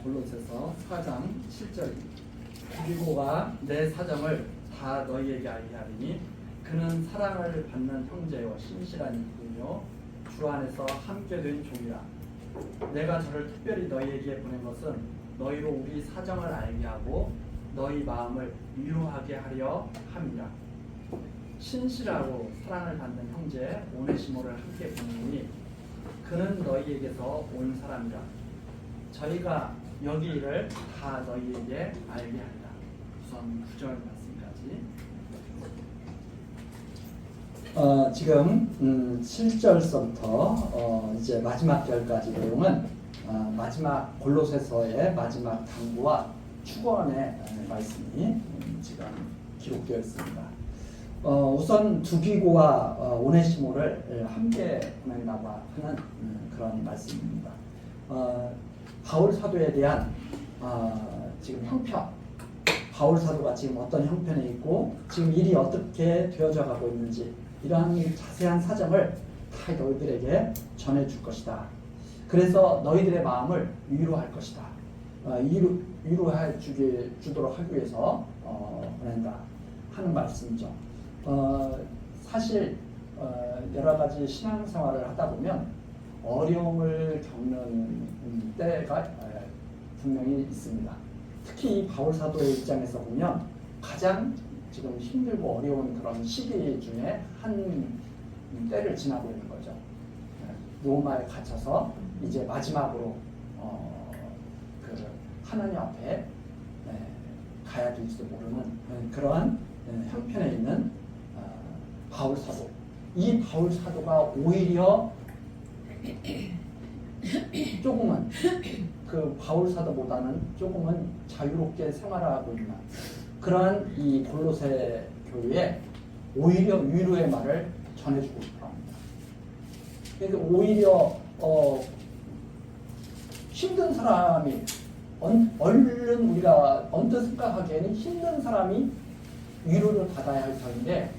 골로새서 4장 7절입니다. 두기고가 내 사정을 다 너희에게 알게 하리니 그는 사랑을 받는 형제요 신실한 이이며 주 안에서 함께 된 종이라. 내가 저를 특별히 너희에게 보낸 것은 너희로 우리 사정을 알게 하고 너희 마음을 위로하게 하려 함이라. 신실하고 사랑을 받는 형제 오네시모를 함께 보내니 그는 너희에게서 온 사람이라. 저희가 여기 일을 다 너희에게 알게 하리라. 우선 9절 말씀까지. 지금 7절서부터 이제 마지막 절까지 내용은 마지막 골로새서의 마지막 당부와 축원의 말씀이 지금 기록되어 있습니다. 우선 두기고와 오네시모를 함께 보낸다고 하는 그런 말씀입니다. 바울 사도에 대한 지금 형편, 바울 사도가 지금 어떤 형편에 있고 지금 일이 어떻게 되어져 가고 있는지 이러한 자세한 사정을 다 너희들에게 전해줄 것이다. 그래서 너희들의 마음을 위로할 것이다. 위로해 주도록 하기 위해서 보낸다 하는 말씀이죠. 사실 여러 가지 신앙생활을 하다 보면 어려움을 겪는 때가 분명히 있습니다. 특히 이 바울 사도의 입장에서 보면 가장 지금 힘들고 어려운 그런 시기 중에 한 때를 지나고 있는 거죠. 로마에 갇혀서 이제 마지막으로 그 하나님 앞에 가야 될지도 모르는 그러한 형편에 있는 바울 사도. 이 바울 사도가 오히려 조금은 그 바울 사도보다는 조금은 자유롭게 생활하고 있는 그러한 이 골로새 교회에 오히려 위로의 말을 전해주고 싶어 합니다. 그러니까 오히려 힘든 사람이 얼른 우리가 언뜻 생각하기에는 힘든 사람이 위로를 받아야 할 터인데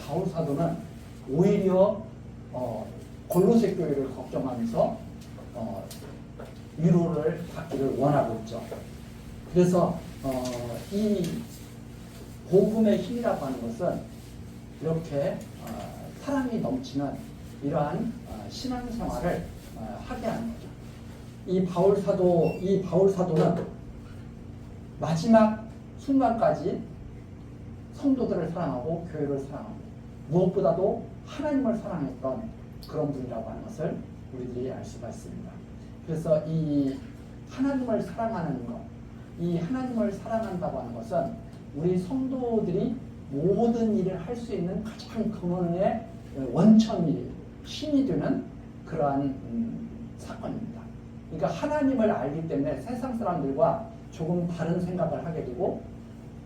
바울 사도는 오히려 골로새 교회를 걱정하면서 위로를 받기를 원하고 있죠. 그래서 이 복음의 힘이라고 하는 것은 이렇게 사랑이 넘치는 이러한 신앙생활을 하게 하는 거죠. 이 바울 사도는 마지막 순간까지 성도들을 사랑하고 교회를 사랑하고 무엇보다도 하나님을 사랑했던 그런 분이라고 하는 것을 우리들이 알 수가 있습니다. 그래서 이 하나님을 사랑하는 것, 이 하나님을 사랑한다고 하는 것은 우리 성도들이 모든 일을 할 수 있는 가장 근원의 원천이 힘이 되는 그러한 사건입니다. 그러니까 하나님을 알기 때문에 세상 사람들과 조금 다른 생각을 하게 되고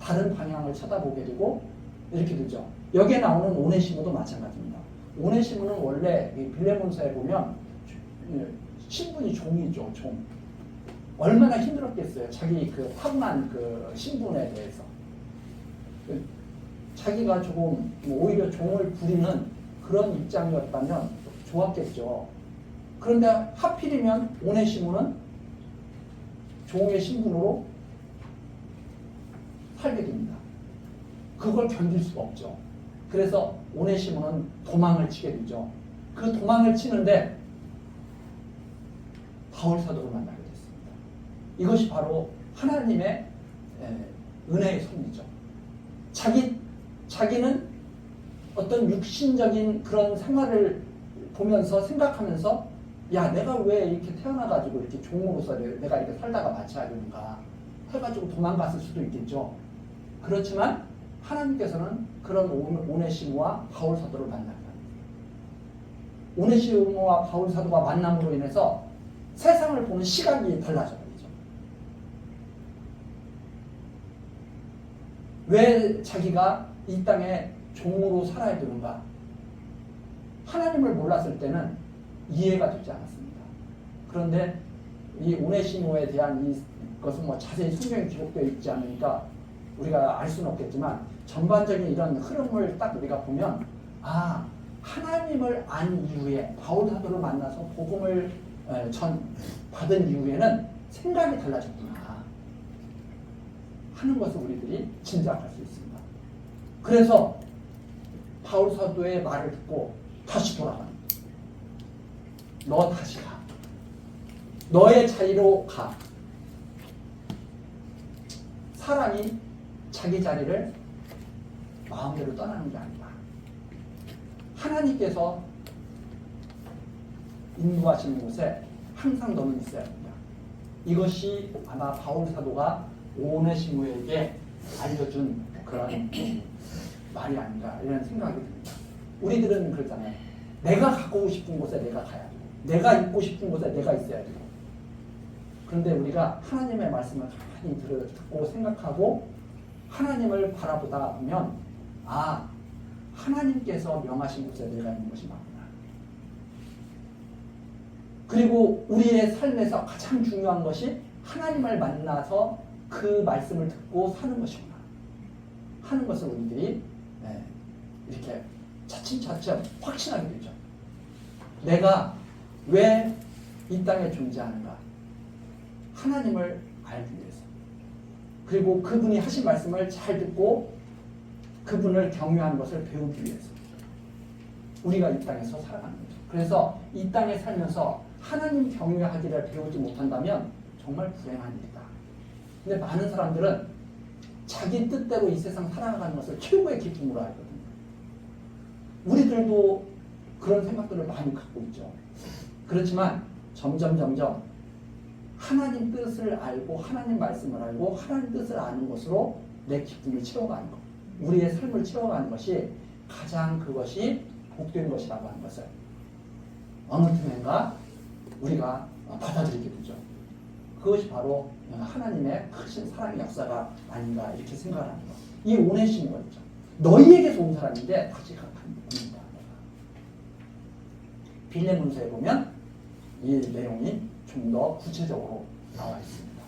다른 방향을 쳐다보게 되고 이렇게 되죠. 여기에 나오는 오네시모도 마찬가지입니다. 오네시모는 원래 빌레몬서에 보면 신분이 종이죠, 종. 얼마나 힘들었겠어요. 자기 그 탐난 그 신분에 대해서. 자기가 조금 오히려 종을 부리는 그런 입장이었다면 좋았겠죠. 그런데 하필이면 오네시모는 종의 신분으로 살게 됩니다. 그걸 견딜 수가 없죠. 그래서 오네시모는 도망을 치게 되죠. 그 도망을 치는데 바울 사도를 만나게 됐습니다. 이것이 바로 하나님의 은혜의 섭리죠. 자기는 어떤 육신적인 그런 생활을 보면서 생각하면서 야 내가 왜 이렇게 태어나가지고 이렇게 종으로서 내가 이렇게 살다가 마쳐야 되는가 해가지고 도망갔을 수도 있겠죠. 그렇지만 하나님께서는 그런 오네시모와 바울 사도를 만나게 합니다. 오네시모와 바울 사도가 만남으로 인해서 세상을 보는 시각이 달라져 버리죠. 왜 자기가 이 땅에 종으로 살아야 되는가? 하나님을 몰랐을 때는 이해가 되지 않았습니다. 그런데 이 오네시모에 대한 이것은 자세히 성경에 기록되어 있지 않으니까 우리가 알 수는 없겠지만 전반적인 이런 흐름을 딱 우리가 보면 하나님을 안 이후에 바울 사도를 만나서 복음을 받은 이후에는 생각이 달라졌구나 하는 것을 우리들이 짐작할 수 있습니다. 그래서 바울 사도의 말을 듣고 다시 돌아가는 거예요. 너 다시 가. 너의 자리로 가. 사람이 자기 자리를 마음대로 떠나는 게 아니다. 하나님께서 인도하시는 곳에 항상 너는 있어야 된다. 이것이 아마 바울 사도가 오네시모에게 알려준 그런 말이 아닌가 이런 생각이 듭니다. 우리들은 그렇잖아요. 내가 가고 싶은 곳에 내가 가야 되고 내가 있고 싶은 곳에 내가 있어야 되고 그런데 우리가 하나님의 말씀을 가만히 듣고 생각하고 하나님을 바라보다 보면 아 하나님께서 명하신 곳에 내가 있는 것이 맞구나. 그리고 우리의 삶에서 가장 중요한 것이 하나님을 만나서 그 말씀을 듣고 사는 것이구나 하는 것을 우리들이 이렇게 차츰차츰 확신하게 되죠. 내가 왜 이 땅에 존재하는가? 하나님을 알기 위해서. 그리고 그분이 하신 말씀을 잘 듣고 그분을 경외하는 것을 배우기 위해서. 우리가 이 땅에서 살아가는 거죠. 그래서 이 땅에 살면서 하나님 경외하기를 배우지 못한다면 정말 불행한 일이다. 근데 많은 사람들은 자기 뜻대로 이 세상 살아가는 것을 최고의 기쁨으로 알거든요. 우리들도 그런 생각들을 많이 갖고 있죠. 그렇지만 점점 하나님 뜻을 알고 하나님 말씀을 알고 하나님 뜻을 아는 것으로 내 기쁨을 채워가는 것, 우리의 삶을 채워가는 것이 가장 그것이 복된 것이라고 하는 것을 어느 틈엔가 우리가 받아들이게 되죠. 그것이 바로 하나님의 크신 사랑의 역사가 아닌가 이렇게 생각을 합니다. 이 오네시모가 너희에게서 온 사람인데 다시 갑니다. 빌레몬서에 보면 이 내용이 좀 더 구체적으로 나와 있습니다.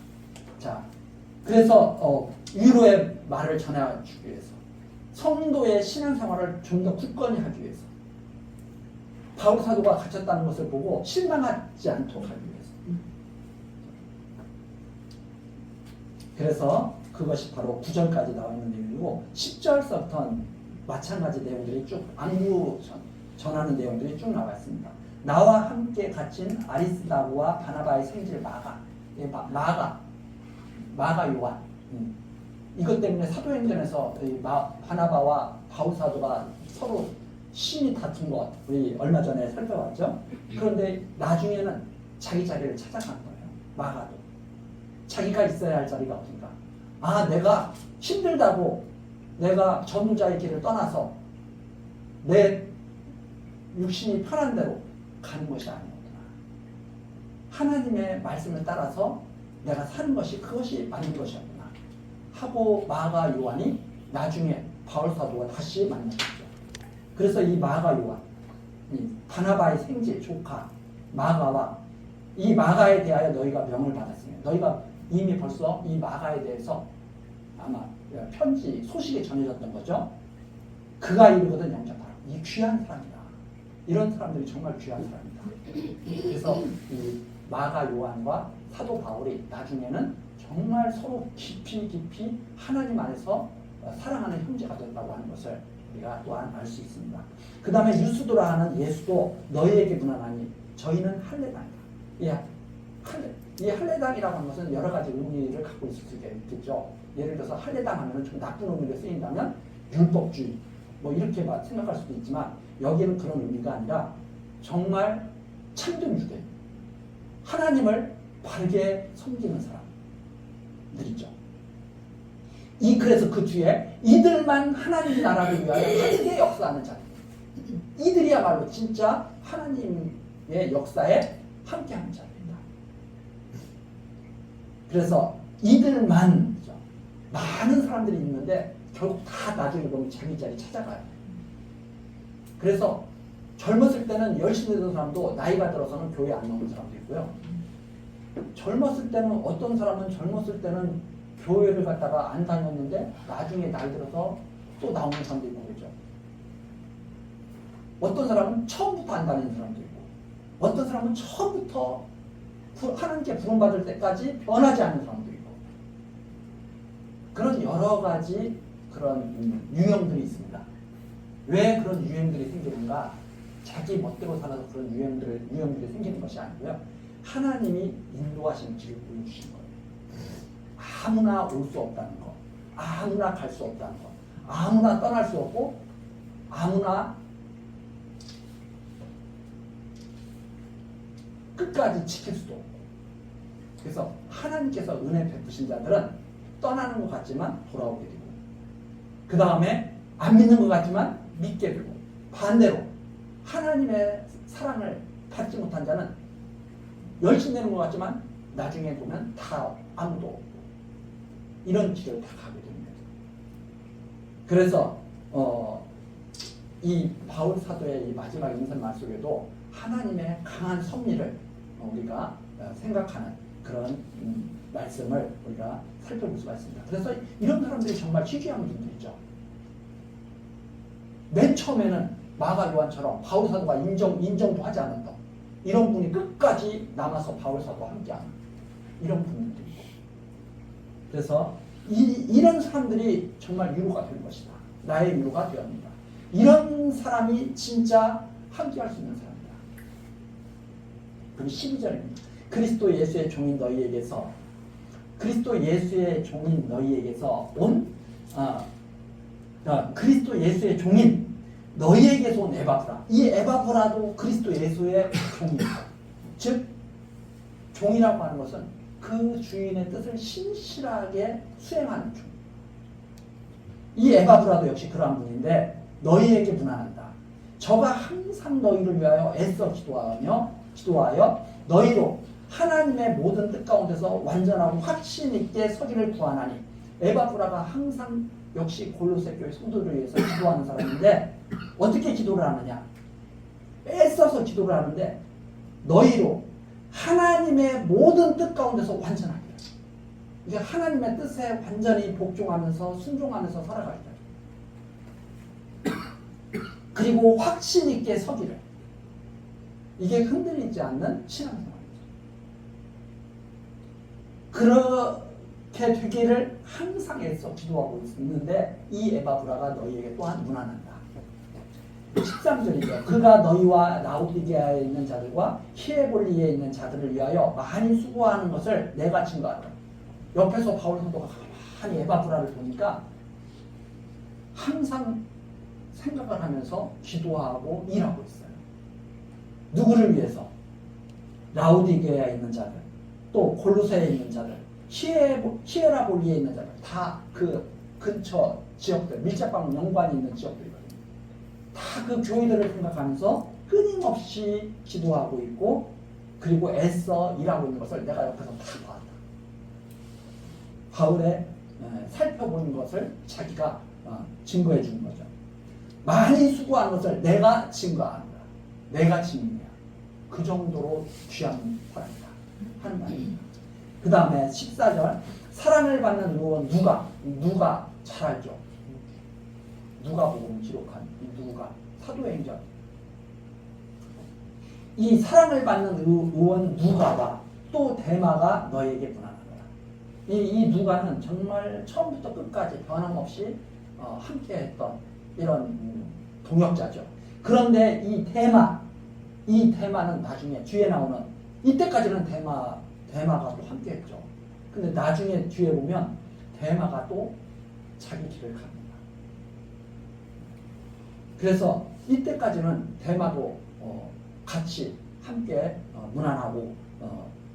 자, 그래서 위로의 말을 전해주기 위해서 성도의 신앙생활을 좀 더 굳건히 하기 위해서 바울 사도가 갇혔다는 것을 보고 실망하지 않도록 하기 위해서 그래서 그것이 바로 9절까지 나와 있는 내용이고 10절서부터는 마찬가지 내용들이 쭉 안부 전하는 내용들이 쭉 나와 있습니다. 나와 함께 갇힌 아리스다고와 바나바의 생질 마가 요한 이것 때문에 사도행전에서 바나바와 바울 사도가 서로 심히 다툰 것 우리 얼마 전에 살펴봤죠. 그런데 나중에는 자기 자리를 찾아간 거예요. 마가도 자기가 있어야 할 자리가 어딘가. 아 내가 힘들다고 내가 전도자의 길을 떠나서 내 육신이 편한 대로 가는 것이 아니었구나. 하나님의 말씀을 따라서 내가 사는 것이 그것이 맞는 것이었구나 하고 마가 요한이 나중에 바울 사도와 다시 만났죠. 그래서 이 마가 요한, 이 바나바의 생제 조카 마가와 이 마가에 대하여 너희가 명을 받았으면 너희가 이미 벌써 이 마가에 대해서 아마 편지 소식이 전해졌던 거죠. 그가 이르거든 영접하라. 이 귀한 사람이다. 이런 사람들이 정말 귀한 사람이다. 그래서 이 마가 요한과 사도 바울이 나중에는 정말 서로 깊이 하나님 안에서 사랑하는 형제가 됐다고 하는 것을 우리가 또한 알 수 있습니다. 그 다음에 유스도라 하는 예수도 너희에게 무난하니 저희는 할례당이다. 이 할례당이라고 하는 것은 여러 가지 의미를 갖고 있을 수 있겠죠. 예를 들어서 할례당 하면 좀 나쁜 의미로 쓰인다면 율법주의 뭐 이렇게 생각할 수도 있지만 여기는 그런 의미가 아니라 정말 참된 유대 하나님을 바르게 섬기는 사람들이죠. 그래서 그 뒤에 이들만 하나님 나라를 위하여 함께 역사하는 자들 이들이야말로 진짜 하나님의 역사에 함께하는 자들입니다. 그래서 이들만 많은 사람들이 있는데 결국 다 나중에 보면 자기 자리 찾아가요. 그래서 젊었을 때는 열심히 되던 사람도 나이가 들어서는 교회 안 나오는 사람도 있고요. 젊었을 때는 어떤 사람은 젊었을 때는 교회를 갔다가 안 다녔는데 나중에 나이 들어서 또 나오는 사람도 있고 그러죠. 어떤 사람은 처음부터 안 다니는 사람도 있고 어떤 사람은 처음부터 하나님께 부름받을 때까지 변하지 않는 사람도 있고 그런 여러 가지 그런 유형들이 있습니다. 왜 그런 유형들이 생기는가? 자기 멋대로 살아서 그런 유형들이 생기는 것이 아니고요. 하나님이 인도하신 길을 보여주신 거예요. 아무나 올 수 없다는 거, 아무나 갈 수 없다는 거, 아무나 떠날 수 없고 아무나 끝까지 지킬 수도 없고. 그래서 하나님께서 은혜 베푸신 자들은 떠나는 것 같지만 돌아오게 되고 그 다음에 안 믿는 것 같지만 믿게 되고 반대로 하나님의 사랑을 받지 못한 자는 열심내는 것 같지만 나중에 보면 다 아무도 없고 이런 길을 다 가게 됩니다. 그래서 이 바울 사도의 이 마지막 인생말 속에도 하나님의 강한 섭리를 우리가 생각하는 그런 말씀을 우리가 살펴볼 수가 있습니다. 그래서 이런 사람들이 정말 희귀한 분들이죠. 맨 처음에는 마가 요한처럼 바울 사도가 인정도 하지 않았던 이런 분이 끝까지 남아서 바울 사도와 함께하는 이런 분들도 있고 그래서 이런 사람들이 정말 위로가 될 것이다. 나의 위로가 되었습니다. 이런 사람이 진짜 함께할 수 있는 사람이다. 그리고 12절입니다. 그리스도 예수의 종인 너희에게서 그리스도 예수의 종인 너희에게서 온 그리스도 예수의 종인 너희에게서 온 에바브라. 이 에바브라도 그리스도 예수의 종입니다. 즉 종이라고 하는 것은 그 주인의 뜻을 신실하게 수행하는 종. 이 에바브라도 역시 그러한 분인데 너희에게 문안한다. 저가 항상 너희를 위하여 애써 기도하여 너희로 하나님의 모든 뜻 가운데서 완전하고 확신 있게 서기를 구하나니. 에바브라가 항상 역시 골로새 교회 성도들을 위해서 기도하는 사람인데 어떻게 기도를 하느냐? 애써서 기도를 하는데 너희로 하나님의 모든 뜻 가운데서 완전하게. 이게 하나님의 뜻에 완전히 복종하면서 순종하면서 살아가게. 그리고 확신 있게 서기를. 이게 흔들리지 않는 신앙생활이죠. 그렇게 되기를 항상 애써 기도하고 있는데 이 에바브라가 너희에게 또한 문안한다. 13절이죠. 그가 너희와 라오디게아에 있는 자들과 히에볼리에 있는 자들을 위하여 많이 수고하는 것을 내가 증거하노라. 옆에서 바울 사도가 가만히 에바브라를 보니까 항상 생각을 하면서 기도하고 일하고 있어요. 누구를 위해서? 라오디게아에 있는 자들, 또 골로새에 있는 자들, 히에라볼리에 있는 자들, 다 그 근처 지역들, 밀접한 연관이 있는 지역들이거든요. 다 그 교회들을 생각하면서 끊임없이 기도하고 있고 그리고 애써 일하고 있는 것을 내가 옆에서 다 봤다. 바울의 살펴본 것을 자기가 증거해 주는 거죠. 많이 수고한 것을 내가 증거한다. 내가 증인이야. 그 정도로 귀한 사람이다. 하는 말입니다. 그 다음에 14절 사랑을 받는 의원 누가 잘 알죠. 누가복음 기록한 이 누가 사도행전 이 사랑을 받는 의원 누가와 또 데마가 너에게 문안하노라. 이 누가는 정말 처음부터 끝까지 변함없이 함께했던 이런 동역자죠. 그런데 이 데마는 나중에 뒤에 나오는 이때까지는 데마가 또 함께했죠. 근데 나중에 뒤에 보면 데마가 또 자기 길을 갑니다. 그래서 이때까지는 데마도 같이 함께 문안하고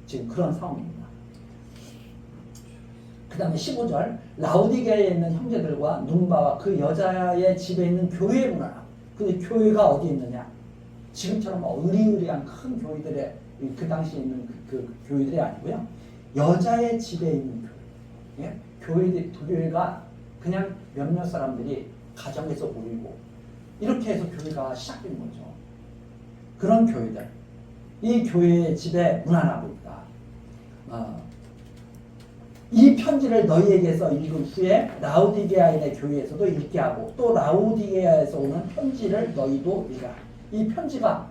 지금 그런 상황입니다. 그 다음에 15절 라오디게아에 있는 형제들과 눈바와 그 여자의 집에 있는 교회에 문안하고. 근데 교회가 어디 있느냐? 지금처럼 의리의리한 큰 교회들의 그 당시에 있는 그 교회들이 아니고요. 여자의 집에 있는 교회. 예? 교회가 그냥 몇몇 사람들이 가정에서 모이고 이렇게 해서 교회가 시작된 거죠. 그런 교회들. 이 교회의 집에 문안하고 있다. 이 편지를 너희에게서 읽은 후에 라오디게아인의 교회에서도 읽게 하고 또 라오디게아에서 오는 편지를 너희도 읽어라. 이 편지가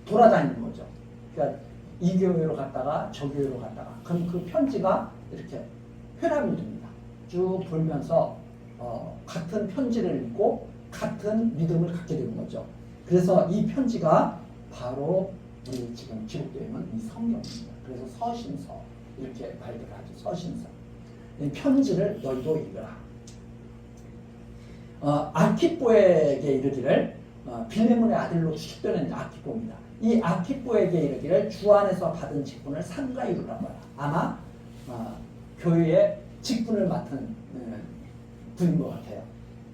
돌아다니는 거죠. 그러니까 이 교회로 갔다가 저 교회로 갔다가 그럼 그 편지가 이렇게 회람이 됩니다. 쭉 돌면서 같은 편지를 읽고 같은 믿음을 갖게 되는 거죠. 그래서 이 편지가 바로 우리 지금 기록되어 있는 이 성경입니다. 그래서 서신서 이렇게 말들을 하죠. 서신서. 이 편지를 너희도 읽어라. 아키포에게 이르기를 빌레몬의 아들로 추측되는 아키포입니다. 이 아키포에게 이르기를 주 안에서 받은 직분을 삼가 이루라고 하라. 아마 교회의 직분을 맡은 분인 것 같아요.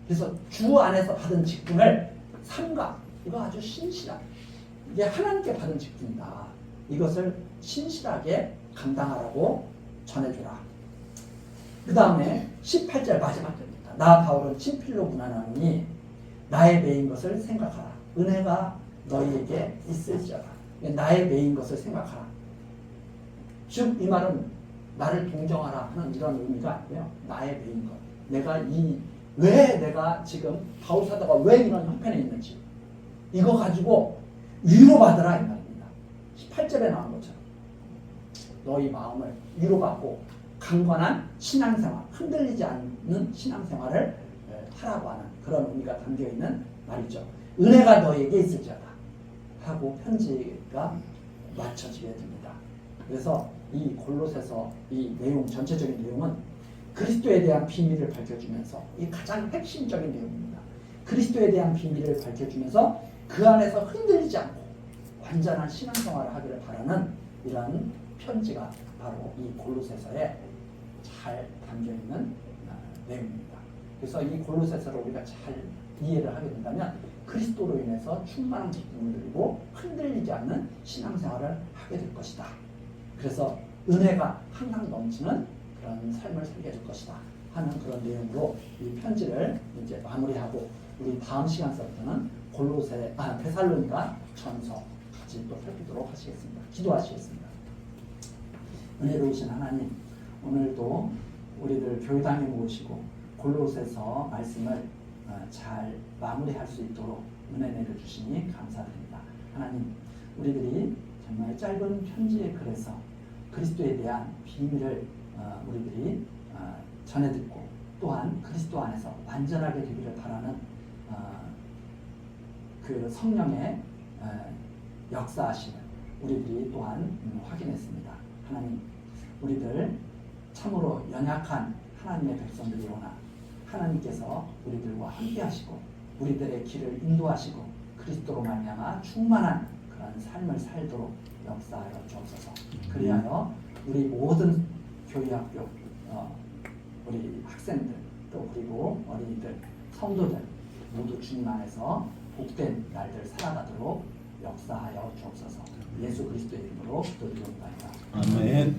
그래서 주 안에서 받은 직분을 삼가, 이거 아주 신실하게, 이게 하나님께 받은 직분이다. 이것을 신실하게 감당하라고 전해주라. 그 다음에 18절 마지막 절입니다. 나 바울은 친필로 문안하노니 나의 매인 것을 생각하라. 은혜가 너희에게 있을지어다. 나의 매인 것을 생각하라. 즉 이 말은 나를 동정하라 하는 이런 의미가 아니고요. 나의 매인 것. 왜 내가 지금 바울 사도가 왜 이런 형편에 있는지 이거 가지고 위로받으라 이 말입니다. 18절에 나온 것처럼 너희 마음을 위로받고 강건한 신앙생활, 흔들리지 않는 신앙생활을 하라고 하는 그런 의미가 담겨있는 말이죠. 은혜가 너희에게 있을지어다 하고 편지가 맞춰지게 됩니다. 그래서 이 골로새서 이 내용, 전체적인 내용은 그리스도에 대한 비밀을 밝혀주면서 이 가장 핵심적인 내용입니다. 그리스도에 대한 비밀을 밝혀주면서 그 안에서 흔들리지 않고 완전한 신앙생활을 하기를 바라는 이런 편지가 바로 이 골로새서에 잘 담겨있는 내용입니다. 그래서 이 골로새서를 우리가 잘 이해를 하게 된다면 그리스도로 인해서 충만한 기쁨을 누리고 흔들리지 않는 신앙생활을 하게 될 것이다. 그래서 은혜가 항상 넘치는 그런 삶을 살게 될 것이다 하는 그런 내용으로 이 편지를 이제 마무리하고 우리 다음 시간서부터는 데살로니가 전서 같이 또 살피도록 하시겠습니다. 기도하시겠습니다. 은혜로우신 하나님, 오늘도 우리들 교회당에 모시고 골로새서 말씀을 잘 마무리할 수 있도록 은혜 내려주시니 감사드립니다. 하나님, 우리들이 정말 짧은 편지의 글에서 그리스도에 대한 비밀을 우리들이 전해 듣고 또한 그리스도 안에서 완전하게 되기를 바라는 그 성령의 역사하심을 우리들이 또한 확인했습니다. 하나님, 우리들 참으로 연약한 하나님의 백성들이오나 하나님께서 우리들과 함께 하시고 우리들의 길을 인도하시고 그리스도로 말미암아 충만한 그런 삶을 살도록 역사하여 주옵소서. 그리하여 우리 모든 교회학교 우리 학생들 또 그리고 어린이들 성도들 모두 주님 안에서 복된 날들 살아가도록 역사하여 주옵소서. 예수 그리스도의 이름으로 기도드립니다. 아멘.